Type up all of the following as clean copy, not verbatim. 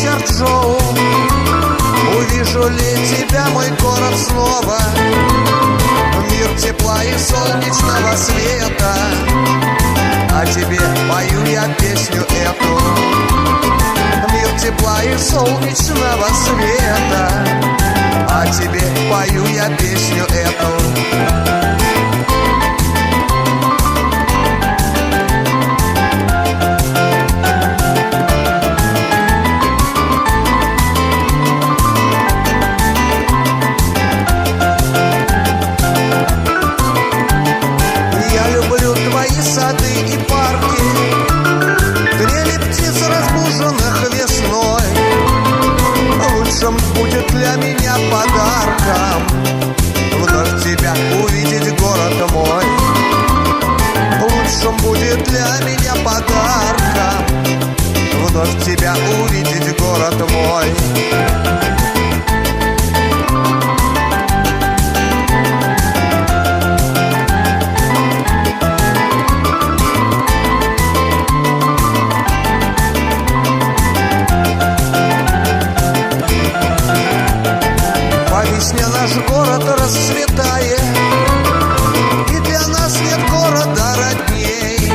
Чарчжоу. Увижу ли тебя, мой город, снова? Мир тепла и солнечного света. А тебе пою я песню эту. Мир тепла и солнечного света. А тебе пою я песню эту. Сады и парки, трели птиц, разбуженных весной. Лучшим будет для меня подарком вновь тебя увидеть, город мой. Лучшим будет для меня подарком вновь тебя увидеть, город мой. Наш город расцветает, и для нас нет города родней.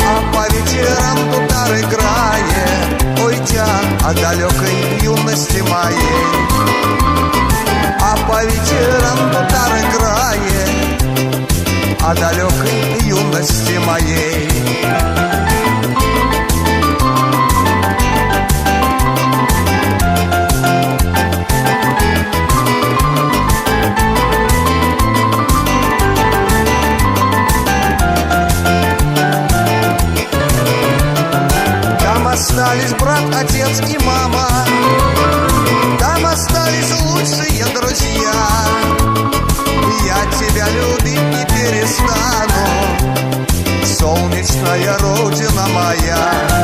А по вечерам тутар играет, ой, тя, о далекой юности моей. А по вечерам тутар играет, о далекой юности моей. Остались брат, отец и мама, там остались лучшие друзья. Я тебя любить не перестану, солнечная родина моя.